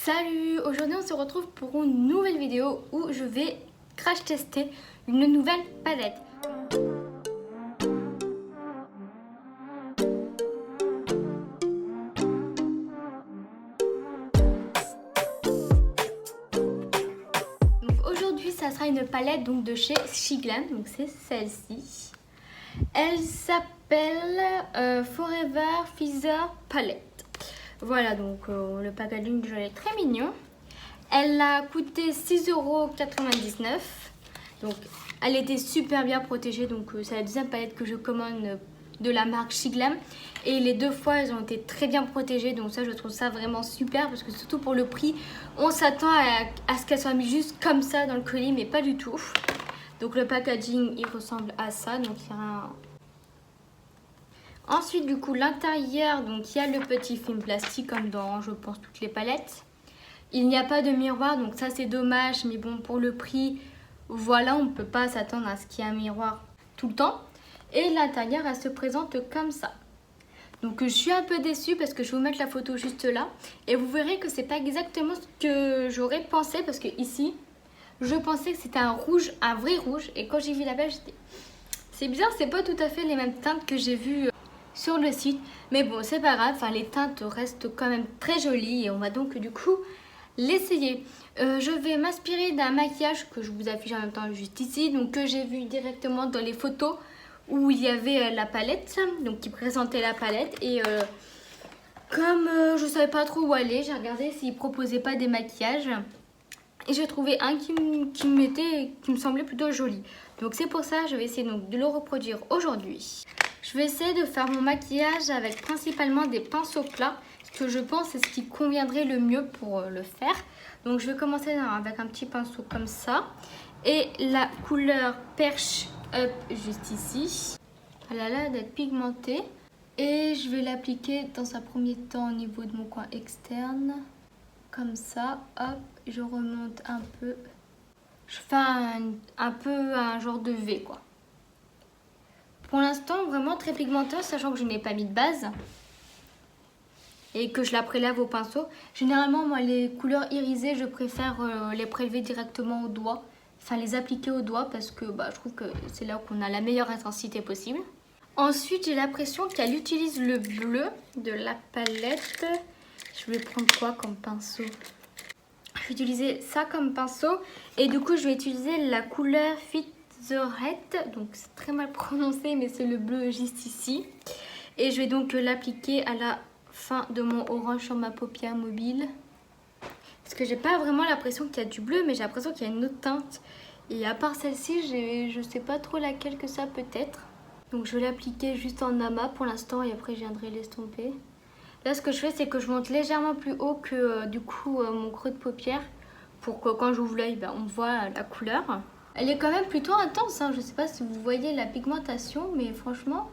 Salut! Aujourd'hui on se retrouve pour une nouvelle vidéo où je vais crash tester une nouvelle palette. Donc aujourd'hui ça sera une palette donc, de chez Shiglam, donc c'est celle-ci. Elle s'appelle Forever Feather Palette. Voilà, donc le packaging déjà est très mignon. Elle a coûté 6,99 €. Donc elle était super bien protégée. Donc c'est la deuxième palette que je commande de la marque Shiglam. Et les deux fois elles ont été très bien protégées. Donc ça je trouve ça vraiment super. Parce que surtout pour le prix, on s'attend à ce qu'elle soit mise juste comme ça dans le colis. Mais pas du tout. Donc le packaging il ressemble à ça. Donc il y a un... Ensuite du coup l'intérieur, donc il y a le petit film plastique comme dans je pense toutes les palettes. Il n'y a pas de miroir, donc ça c'est dommage, mais bon pour le prix, voilà, on ne peut pas s'attendre à ce qu'il y ait un miroir tout le temps. Et l'intérieur elle se présente comme ça. Donc je suis un peu déçue parce que je vais vous mettre la photo juste là. Et vous verrez que c'est pas exactement ce que j'aurais pensé, parce que ici je pensais que c'était un rouge, un vrai rouge. Et quand j'ai vu la page, j'étais... c'est bizarre, c'est pas tout à fait les mêmes teintes que j'ai vues sur le site, mais bon c'est pas grave, enfin, les teintes restent quand même très jolies et on va donc du coup l'essayer. Je vais m'inspirer d'un maquillage que je vous affiche en même temps juste ici, donc que j'ai vu directement dans les photos où il y avait la palette, donc qui présentait la palette. Et comme je savais pas trop où aller, j'ai regardé s'ils proposaient pas des maquillages et j'ai trouvé un qui me semblait plutôt joli. Donc c'est pour ça que je vais essayer donc de le reproduire aujourd'hui. Je vais essayer de faire mon maquillage avec principalement des pinceaux plats, ce que je pense c'est ce qui conviendrait le mieux pour le faire. Donc je vais commencer avec un petit pinceau comme ça. Et la couleur Perche Up juste ici. Elle a l'air d'être pigmentée. Et je vais l'appliquer dans un premier temps au niveau de mon coin externe. Comme ça, hop, je remonte un peu. Je fais un peu un genre de V quoi. Pour l'instant, vraiment très pigmenteuse, sachant que je n'ai pas mis de base et que je la prélève au pinceau. Généralement, moi, les couleurs irisées, je préfère les prélever directement au doigt, enfin les appliquer au doigt parce que je trouve que c'est là qu'on a la meilleure intensité possible. Ensuite, j'ai l'impression qu'elle utilise le bleu de la palette. Je vais prendre quoi comme pinceau? Je vais utiliser ça comme pinceau et du coup, je vais utiliser la couleur Fit The Red, donc c'est très mal prononcé mais c'est le bleu juste ici. Et je vais donc l'appliquer à la fin de mon orange sur ma paupière mobile. Parce que j'ai pas vraiment l'impression qu'il y a du bleu, mais j'ai l'impression qu'il y a une autre teinte. Et à part celle-ci, je sais pas trop laquelle que ça peut être. Donc je vais l'appliquer juste en amas pour l'instant et après je viendrai l'estomper. Là ce que je fais c'est que je monte légèrement plus haut que du coup mon creux de paupière. Pour que quand j'ouvre l'œil, on voit la couleur. Elle est quand même plutôt intense, hein. Je ne sais pas si vous voyez la pigmentation, mais franchement,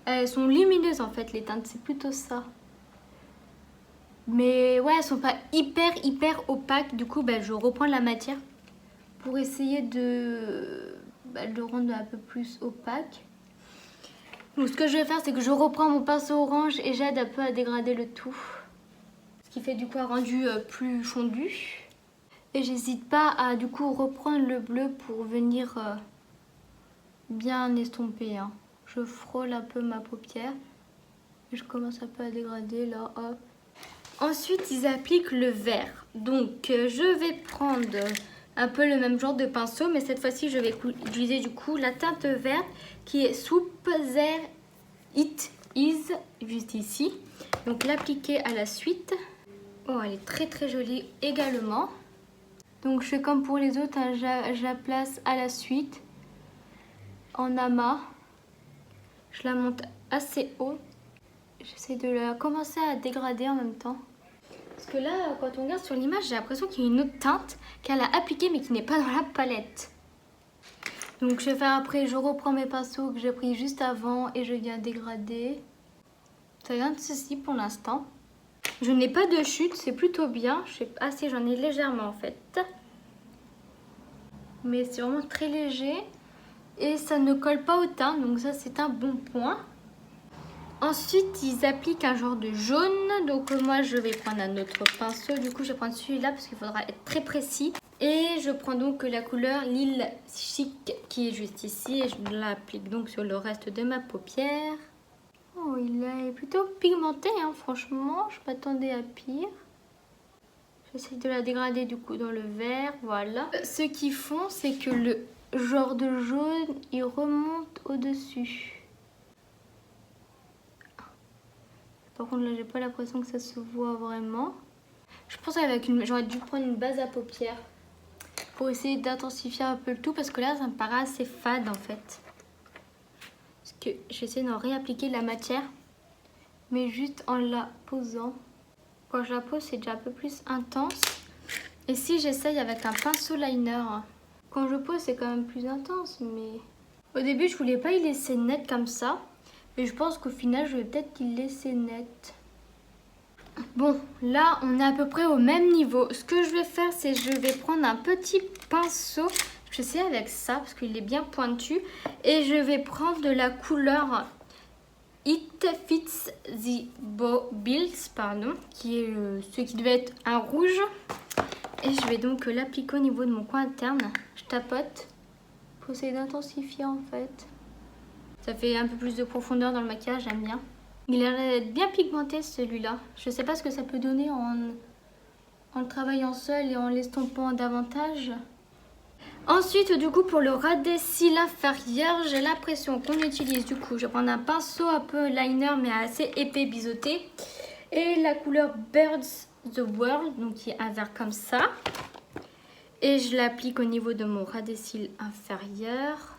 elles sont lumineuses en fait, les teintes, c'est plutôt ça. Mais ouais, elles sont pas hyper opaques, du coup je reprends la matière pour essayer de le rendre un peu plus opaque. Donc ce que je vais faire, c'est que je reprends mon pinceau orange et j'aide un peu à dégrader le tout. Ce qui fait du coup un rendu plus fondu. Et j'hésite pas à du coup reprendre le bleu pour venir bien estomper. Hein. Je frôle un peu ma paupière. Et je commence un peu à dégrader là, hop. Ensuite, ils appliquent le vert. Donc, je vais prendre un peu le même genre de pinceau. Mais cette fois-ci, je vais utiliser du coup la teinte verte qui est Soup There It Is, juste ici. Donc, l'appliquer à la suite. Oh, elle est très jolie également. Donc je fais comme pour les autres, hein, je la place à la suite, en amas. Je la monte assez haut. J'essaie de la commencer à dégrader en même temps. Parce que là, quand on regarde sur l'image, j'ai l'impression qu'il y a une autre teinte qu'elle a appliquée mais qui n'est pas dans la palette. Donc je vais faire après, je reprends mes pinceaux que j'ai pris juste avant et je viens dégrader. Ça vient de ceci pour l'instant. Je n'ai pas de chute, c'est plutôt bien. Je sais pas si j'en ai légèrement en fait. Mais c'est vraiment très léger. Et ça ne colle pas au teint, donc ça c'est un bon point. Ensuite, ils appliquent un genre de jaune. Donc moi, je vais prendre un autre pinceau. Du coup, je vais prendre celui-là parce qu'il faudra être très précis. Et je prends donc la couleur Lille Chic qui est juste ici. Et je l'applique donc sur le reste de ma paupière. Oh, il est plutôt pigmenté, hein, franchement. Je m'attendais à pire. J'essaie de la dégrader du coup dans le vert. Voilà. Ce qu'ils font, c'est que le genre de jaune, il remonte au-dessus. Par contre, là, j'ai pas l'impression que ça se voit vraiment. Je pense qu'avec j'aurais dû prendre une base à paupières pour essayer d'intensifier un peu le tout parce que là, ça me paraît assez fade en fait. Parce que j'essaie d'en réappliquer la matière, mais juste en la posant. Quand je la pose, c'est déjà un peu plus intense. Et si j'essaye avec un pinceau liner, quand je pose, c'est quand même plus intense, mais au début, je voulais pas y laisser net comme ça. Et je pense qu'au final, je vais peut-être y laisser net. Bon, là, on est à peu près au même niveau. Ce que je vais faire, c'est que je vais prendre un petit pinceau. Je vais essayer avec ça, parce qu'il est bien pointu. Et je vais prendre de la couleur It Fits the Bills, pardon, qui est ce qui devait être un rouge. Et je vais donc l'appliquer au niveau de mon coin interne. Je tapote pour essayer d'intensifier en fait. Ça fait un peu plus de profondeur dans le maquillage, j'aime bien. Il a l'air d'être bien pigmenté celui-là. Je sais pas ce que ça peut donner en le travaillant seul et en l'estompant davantage. Ensuite, du coup, pour le ras des cils inférieurs, j'ai l'impression qu'on utilise, du coup, je vais prendre un pinceau un peu liner mais assez épais biseauté. Et la couleur Birds the World, donc qui est un vert comme ça. Et je l'applique au niveau de mon ras des cils inférieur.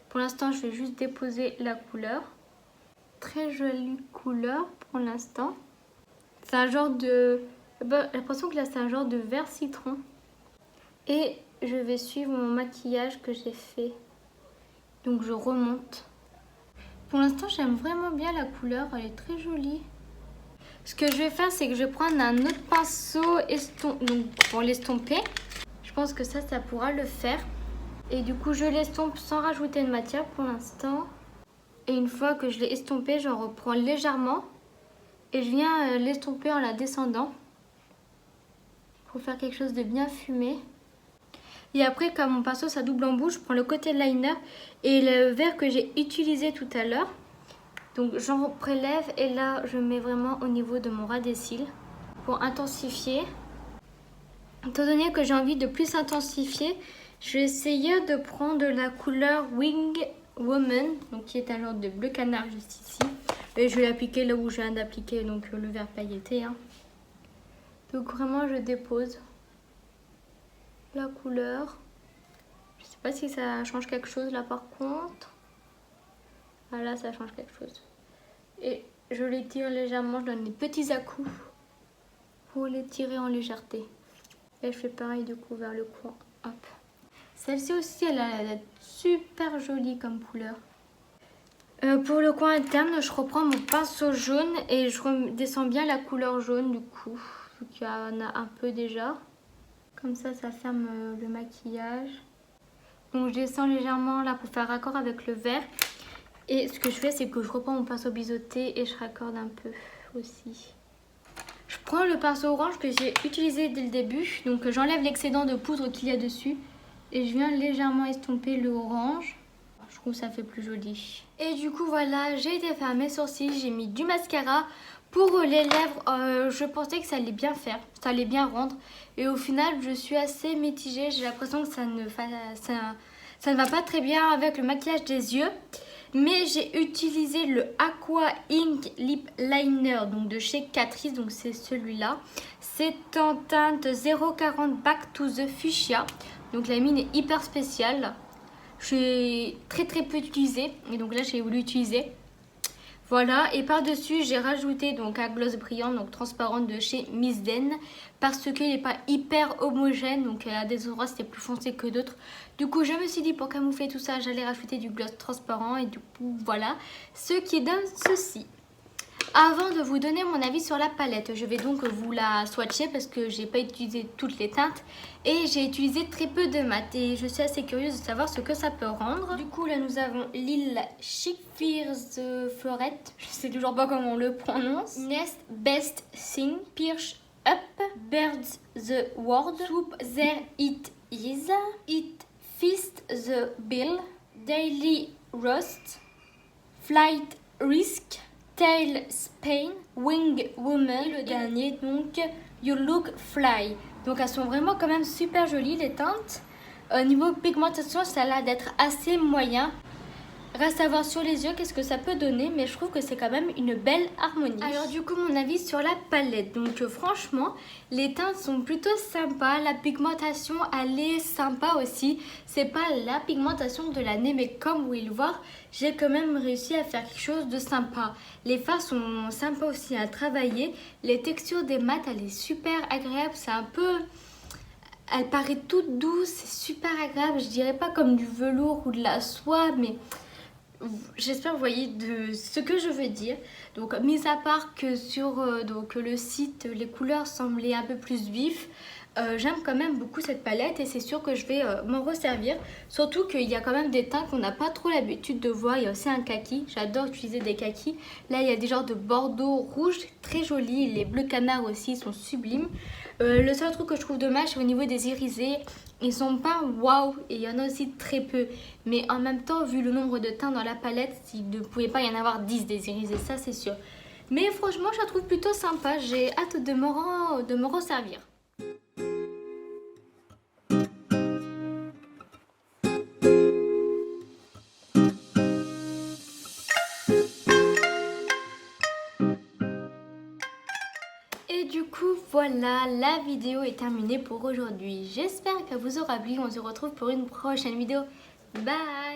Pour l'instant, je vais juste déposer la couleur. Très jolie couleur pour l'instant. C'est un genre de... J'ai l'impression que là, c'est un genre de vert citron. Et je vais suivre mon maquillage que j'ai fait. Donc, je remonte. Pour l'instant, j'aime vraiment bien la couleur. Elle est très jolie. Ce que je vais faire, c'est que je vais prendre un autre pinceau donc, pour l'estomper. Je pense que ça pourra le faire. Et du coup, je l'estompe sans rajouter de matière pour l'instant. Et une fois que je l'ai estompé, j'en reprends légèrement. Et je viens l'estomper en la descendant. Pour faire quelque chose de bien fumé. Et après, comme mon pinceau, ça double en bouche, je prends le côté liner et le vert que j'ai utilisé tout à l'heure. Donc j'en prélève et là, je mets vraiment au niveau de mon ras des cils. Pour intensifier. Étant donné que j'ai envie de plus intensifier, je vais essayer de prendre la couleur Wing Woman, donc qui est un genre de bleu canard juste ici. Et je vais l'appliquer là où je viens d'appliquer donc le vert pailleté. Donc vraiment je dépose la couleur. Je sais pas si ça change quelque chose là par contre. Ah là ça change quelque chose. Et je l'étire légèrement, je donne des petits à-coups pour l'étirer en légèreté. Et je fais pareil du coup vers le coin. Hop. Celle-ci aussi, elle a l'air d'être super jolie comme couleur. Pour le coin interne, je reprends mon pinceau jaune et je redescends bien la couleur jaune du coup. Vu qu'il y en a un peu déjà. Comme ça, ça ferme le maquillage. Donc je descends légèrement là pour faire raccord avec le vert. Et ce que je fais, c'est que je reprends mon pinceau biseauté et je raccorde un peu aussi. Je prends le pinceau orange que j'ai utilisé dès le début. Donc j'enlève l'excédent de poudre qu'il y a dessus. Et je viens légèrement estomper le orange. Je trouve que ça fait plus joli. Et du coup voilà, j'ai été faire mes sourcils. J'ai mis du mascara. Pour les lèvres, je pensais que ça allait bien faire. Ça allait bien rendre. Et au final, je suis assez mitigée. J'ai l'impression que ça ne va pas très bien avec le maquillage des yeux. Mais j'ai utilisé le Aqua Ink Lip Liner donc de chez Catrice, donc c'est celui-là. C'est en teinte 040 Back to the Fuchsia. Donc la mine est hyper spéciale. J'ai très peu utilisé et donc là j'ai voulu utiliser. Voilà, et par-dessus j'ai rajouté donc un gloss brillant, donc transparent de chez Miss Den. Parce qu'il n'est pas hyper homogène, donc à des endroits c'était plus foncé que d'autres. Du coup je me suis dit pour camoufler tout ça, j'allais rajouter du gloss transparent et du coup voilà ce qui donne ceci. Avant de vous donner mon avis sur la palette, je vais donc vous la swatcher parce que j'ai pas utilisé toutes les teintes et j'ai utilisé très peu de mat et je suis assez curieuse de savoir ce que ça peut rendre. Du coup là nous avons Lil Chic Fears Florette, je sais toujours pas comment on le prononce. Nest Best Thing, Pirch Up, Birds the Word, Swoop There It Is, It Fist the Bill, Daily Roast, Flight Risk, Tail Spain, Wing Woman, le dernier donc You Look Fly. Donc elles sont vraiment quand même super jolies les teintes. Niveau pigmentation ça a l'air d'être assez moyen. Reste à voir sur les yeux qu'est-ce que ça peut donner, mais je trouve que c'est quand même une belle harmonie. Alors du coup mon avis sur la palette, donc franchement les teintes sont plutôt sympas, la pigmentation elle est sympa aussi. C'est pas la pigmentation de l'année mais comme vous pouvez le voir, j'ai quand même réussi à faire quelque chose de sympa. Les fards sont sympas aussi à travailler, les textures des mats elle est super agréable, c'est un peu... Elle paraît toute douce, c'est super agréable, je dirais pas comme du velours ou de la soie mais... J'espère que vous voyez de ce que je veux dire. Donc mis à part que sur donc, le site les couleurs semblaient un peu plus vives, j'aime quand même beaucoup cette palette et c'est sûr que je vais m'en resservir. Surtout qu'il y a quand même des teints qu'on n'a pas trop l'habitude de voir. Il y a aussi un kaki, j'adore utiliser des kakis. Là il y a des genres de bordeaux rouge très jolis, les bleus canards aussi sont sublimes. Le seul truc que je trouve dommage c'est au niveau des irisés. Ils sont pas waouh et il y en a aussi très peu. Mais en même temps, vu le nombre de teintes dans la palette, il ne pouvait pas y en avoir 10 des irisés, ça c'est sûr. Mais franchement, je la trouve plutôt sympa. J'ai hâte de me resservir. Et du coup voilà, la vidéo est terminée pour aujourd'hui. J'espère qu'elle vous aura plu. On se retrouve pour une prochaine vidéo. Bye!